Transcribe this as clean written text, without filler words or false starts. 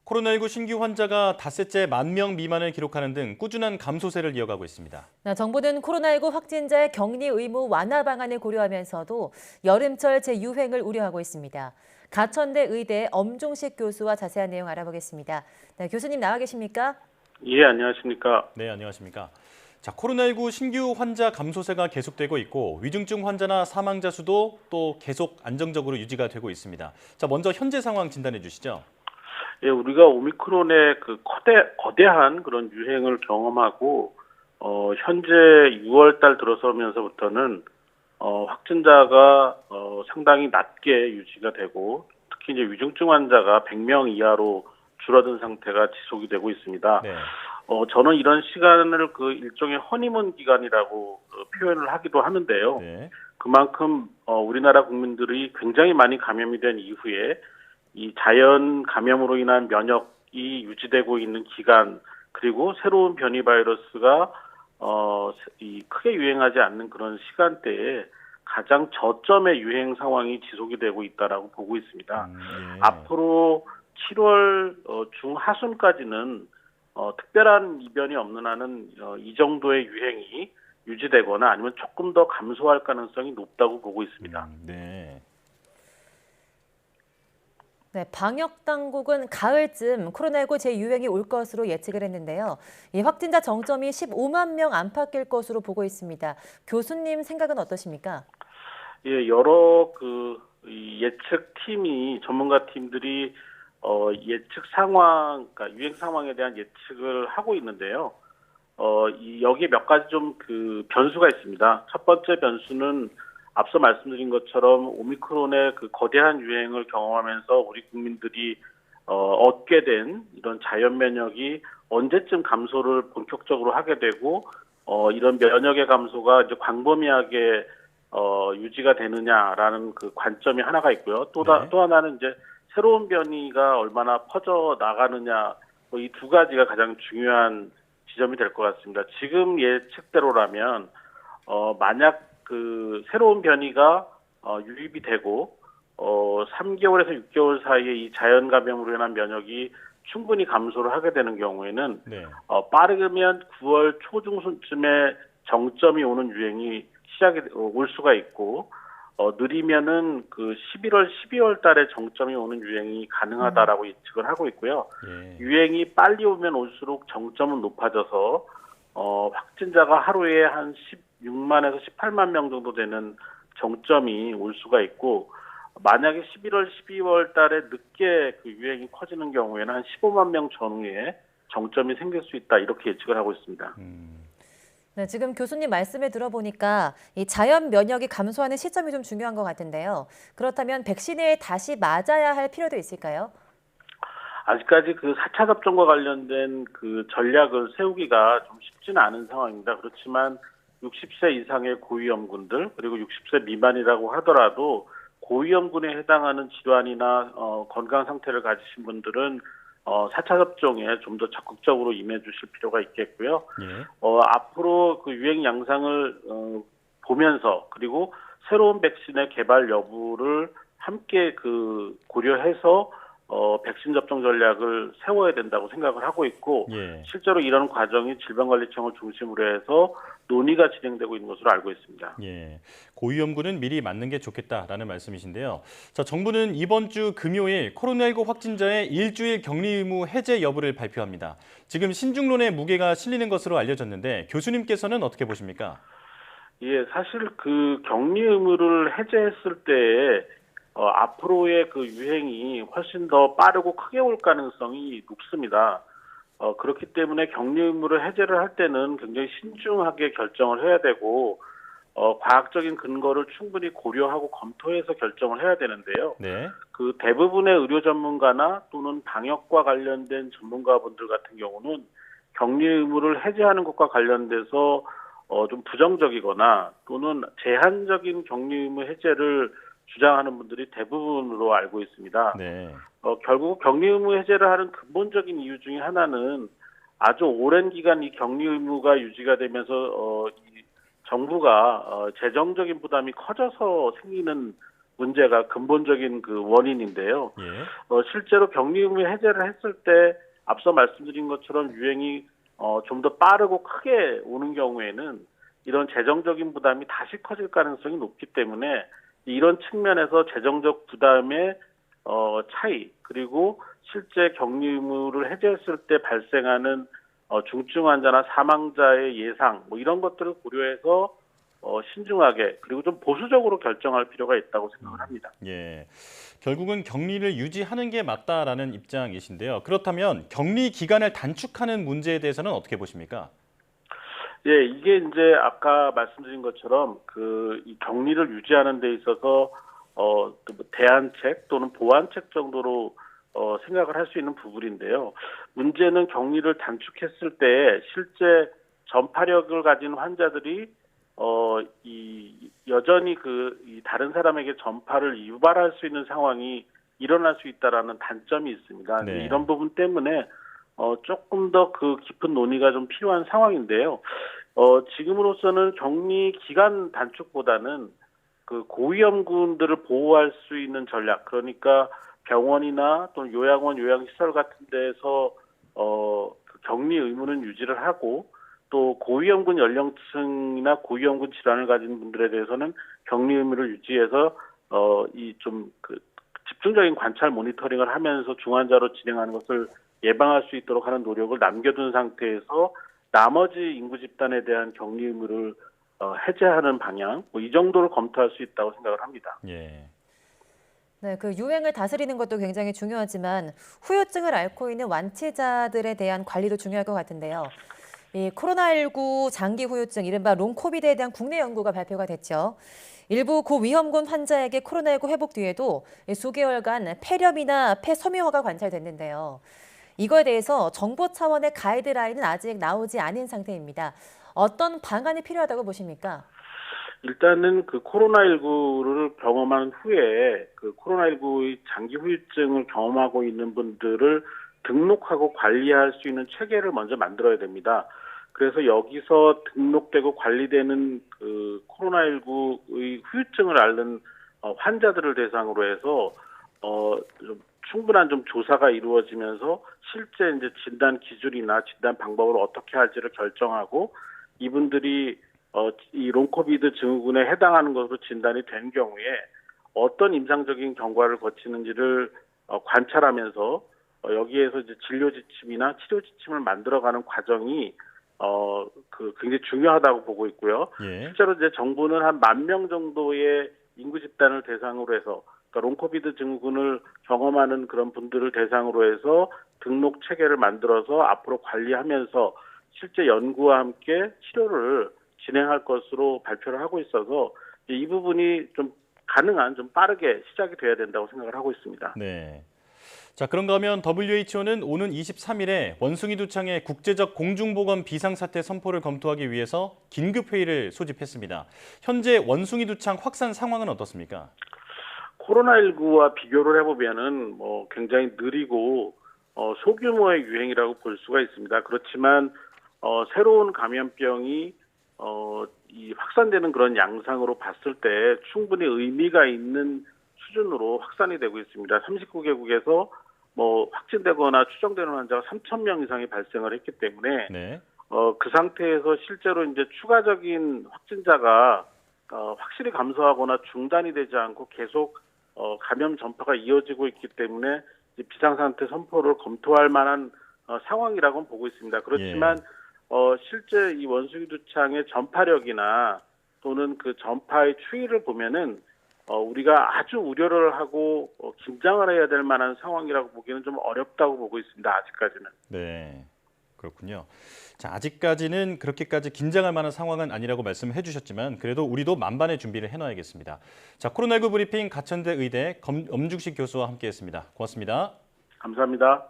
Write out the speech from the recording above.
코로나19 신규 환자가 닷새째 10,000명 미만을 기록하는 등 꾸준한 감소세를 이어가고 있습니다. 정부는 코로나19 확진자의 격리 의무 완화 방안을 고려하면서도 여름철 재유행을 우려하고 있습니다. 가천대 의대 엄종식 교수와 자세한 내용 알아보겠습니다. 교수님 나와 계십니까? 예, 안녕하십니까. 네, 안녕하십니까. 자, 코로나19 신규 환자 감소세가 계속되고 있고 위중증 환자나 사망자 수도 또 계속 안정적으로 유지가 되고 있습니다. 자, 먼저 현재 상황 진단해 주시죠. 예, 우리가 오미크론의 그 거대한 그런 유행을 경험하고, 현재 6월 달 들어서면서부터는, 확진자가, 상당히 낮게 유지가 되고, 특히 이제 위중증 환자가 100명 이하로 줄어든 상태가 지속이 되고 있습니다. 네. 저는 이런 시간을 그 일종의 허니문 기간이라고 표현을 하기도 하는데요. 네. 그만큼, 우리나라 국민들이 굉장히 많이 감염이 된 이후에 이 자연 감염으로 인한 면역이 유지되고 있는 기간, 그리고 새로운 변이 바이러스가 이 크게 유행하지 않는 그런 시간대에 가장 저점의 유행 상황이 지속이 되고 있다라고 보고 있습니다. 예. 앞으로 7월 중하순까지는 특별한 이변이 없는 한은 이 정도의 유행이 유지되거나 아니면 조금 더 감소할 가능성이 높다고 보고 있습니다. 네. 네, 방역 당국은 가을쯤 코로나19 재유행이 올 것으로 예측을 했는데요. 이 확진자 정점이 15만 명 안팎일 것으로 보고 있습니다. 교수님 생각은 어떠십니까? 예, 여러 이 예측 팀이 전문가 팀들이 예측 상황, 그러니까 유행 상황에 대한 예측을 하고 있는데요. 여기에 몇 가지 좀 변수가 있습니다. 첫 번째 변수는 앞서 말씀드린 것처럼 오미크론의 그 거대한 유행을 경험하면서 우리 국민들이 얻게 된 이런 자연 면역이 언제쯤 감소를 본격적으로 하게 되고 이런 면역의 감소가 이제 광범위하게 유지가 되느냐라는 그 관점이 하나가 있고요. 또 하나는 이제 새로운 변이가 얼마나 퍼져 나가느냐, 이 두 가지가 가장 중요한 지점이 될 것 같습니다. 지금 예측대로라면 만약 새로운 변이가 유입이 되고 3개월에서 6개월 사이에 이 자연 감염으로 인한 면역이 충분히 감소를 하게 되는 경우에는 네. 빠르면 9월 초중순쯤에 정점이 오는 유행이 시작이 올 수가 있고 느리면은 11월, 12월 달에 정점이 오는 유행이 가능하다라고 예측을 하고 있고요. 예. 유행이 빨리 오면 올수록 정점은 높아져서 확진자가 하루에 한 16만에서 18만 명 정도 되는 정점이 올 수가 있고 만약에 11월, 12월 달에 늦게 유행이 커지는 경우에는 한 15만 명 전후에 정점이 생길 수 있다 이렇게 예측을 하고 있습니다. 네, 지금 교수님 말씀을 들어보니까 이 자연 면역이 감소하는 시점이 좀 중요한 것 같은데요. 그렇다면 백신을 다시 맞아야 할 필요도 있을까요? 아직까지 4차 접종과 관련된 전략을 세우기가 좀 쉽지는 않은 상황입니다. 그렇지만 60세 이상의 고위험군들 그리고 60세 미만이라고 하더라도 고위험군에 해당하는 질환이나 건강 상태를 가지신 분들은 4차 접종에 좀 더 적극적으로 임해 주실 필요가 있겠고요. 예. 앞으로 유행 양상을 보면서 그리고 새로운 백신의 개발 여부를 함께 고려해서 백신 접종 전략을 세워야 된다고 생각을 하고 있고 예. 실제로 이런 과정이 질병관리청을 중심으로 해서 논의가 진행되고 있는 것으로 알고 있습니다. 예, 고위험군은 미리 맞는 게 좋겠다라는 말씀이신데요. 자, 정부는 이번 주 금요일 코로나19 확진자의 일주일 격리 의무 해제 여부를 발표합니다. 지금 신중론의 무게가 실리는 것으로 알려졌는데 교수님께서는 어떻게 보십니까? 예, 사실 격리 의무를 해제했을 때 앞으로의 유행이 훨씬 더 빠르고 크게 올 가능성이 높습니다. 그렇기 때문에 격리 의무를 해제를 할 때는 굉장히 신중하게 결정을 해야 되고 과학적인 근거를 충분히 고려하고 검토해서 결정을 해야 되는데요. 네. 대부분의 의료 전문가나 또는 방역과 관련된 전문가분들 같은 경우는 격리 의무를 해제하는 것과 관련돼서 좀 부정적이거나 또는 제한적인 격리 의무 해제를 주장하는 분들이 대부분으로 알고 있습니다. 네. 결국 격리 의무 해제를 하는 근본적인 이유 중에 하나는 아주 오랜 기간 이 격리 의무가 유지가 되면서 이 정부가 재정적인 부담이 커져서 생기는 문제가 근본적인 그 원인인데요. 예. 실제로 격리 의무 해제를 했을 때 앞서 말씀드린 것처럼 유행이 좀 더 빠르고 크게 오는 경우에는 이런 재정적인 부담이 다시 커질 가능성이 높기 때문에 이런 측면에서 재정적 부담의 차이, 그리고 실제 격리 의무를 해제했을 때 발생하는 중증 환자나 사망자의 예상, 뭐 이런 것들을 고려해서 신중하게 그리고 좀 보수적으로 결정할 필요가 있다고 생각을 합니다. 예. 결국은 격리를 유지하는 게 맞다라는 입장이신데요. 그렇다면 격리 기간을 단축하는 문제에 대해서는 어떻게 보십니까? 예, 이게 이제 아까 말씀드린 것처럼 이 격리를 유지하는 데 있어서 또 대안책 또는 보완책 정도로 생각을 할 수 있는 부분인데요. 문제는 격리를 단축했을 때 실제 전파력을 가진 환자들이 여전히 이 다른 사람에게 전파를 유발할 수 있는 상황이 일어날 수 있다라는 단점이 있습니다. 네. 이런 부분 때문에 조금 더 그 깊은 논의가 좀 필요한 상황인데요. 지금으로서는 격리 기간 단축보다는 그 고위험군들을 보호할 수 있는 전략, 그러니까 병원이나 또는 요양원, 요양시설 같은 데서 그 격리 의무는 유지를 하고 또 고위험군 연령층이나 고위험군 질환을 가진 분들에 대해서는 격리 의무를 유지해서 그 집중적인 관찰 모니터링을 하면서 중환자로 진행하는 것을 예방할 수 있도록 하는 노력을 남겨둔 상태에서 나머지 인구 집단에 대한 격리 의무를 해제하는 방향, 뭐 이 정도를 검토할 수 있다고 생각을 합니다. 예. 네, 그 유행을 다스리는 것도 굉장히 중요하지만 후유증을 앓고 있는 완치자들에 대한 관리도 중요할 것 같은데요. 이 코로나19 장기 후유증, 이른바 롱코비드에 대한 국내 연구가 발표가 됐죠. 일부 고위험군 환자에게 코로나19 회복 뒤에도 수개월간 폐렴이나 폐섬유화가 관찰됐는데요. 이거에 대해서 정부 차원의 가이드라인은 아직 나오지 않은 상태입니다. 어떤 방안이 필요하다고 보십니까? 일단은 그 코로나19를 경험한 후에 그 코로나19의 장기 후유증을 경험하고 있는 분들을 등록하고 관리할 수 있는 체계를 먼저 만들어야 됩니다. 그래서 여기서 등록되고 관리되는 그 코로나19의 후유증을 앓는 환자들을 대상으로 해서 좀 충분한 좀 조사가 이루어지면서 실제 이제 진단 기준이나 진단 방법을 어떻게 할지를 결정하고 이분들이 이 롱코비드 증후군에 해당하는 것으로 진단이 된 경우에 어떤 임상적인 경과를 거치는지를 관찰하면서 여기에서 이제 진료 지침이나 치료 지침을 만들어가는 과정이 굉장히 중요하다고 보고 있고요. 예. 실제로 이제 정부는 한 10,000명 정도의 인구 집단을 대상으로 해서 그러니까 롱코비드 증후군을 경험하는 그런 분들을 대상으로 해서 등록 체계를 만들어서 앞으로 관리하면서 실제 연구와 함께 치료를 진행할 것으로 발표를 하고 있어서 이 부분이 좀 가능한 좀 빠르게 시작이 돼야 된다고 생각을 하고 있습니다. 네. 자, 그런가 하면 WHO는 오는 23일에 원숭이 두창의 국제적 공중보건 비상사태 선포를 검토하기 위해서 긴급회의를 소집했습니다. 현재 원숭이 두창 확산 상황은 어떻습니까? 코로나19와 비교를 해보면은 굉장히 느리고 소규모의 유행이라고 볼 수가 있습니다. 그렇지만 새로운 감염병이 이 확산되는 그런 양상으로 봤을 때 충분히 의미가 있는 수준으로 확산이 되고 있습니다. 39개국에서 확진되거나 추정되는 환자가 3,000명 이상이 발생을 했기 때문에 네. 그 상태에서 실제로 이제 추가적인 확진자가 확실히 감소하거나 중단이 되지 않고 계속 감염 전파가 이어지고 있기 때문에 이제 비상상태 선포를 검토할 만한 상황이라고는 보고 있습니다. 그렇지만 실제 이 원숭이 두창의 전파력이나 또는 그 전파의 추이를 보면은 우리가 아주 우려를 하고 긴장을 해야 될 만한 상황이라고 보기는 좀 어렵다고 보고 있습니다. 아직까지는. 네. 그렇군요. 자, 아직까지는 그렇게까지 긴장할 만한 상황은 아니라고 말씀해 주셨지만 그래도 우리도 만반의 준비를 해놔야겠습니다. 자, 코로나19 브리핑 가천대 의대 엄중식 교수와 함께했습니다. 고맙습니다. 감사합니다.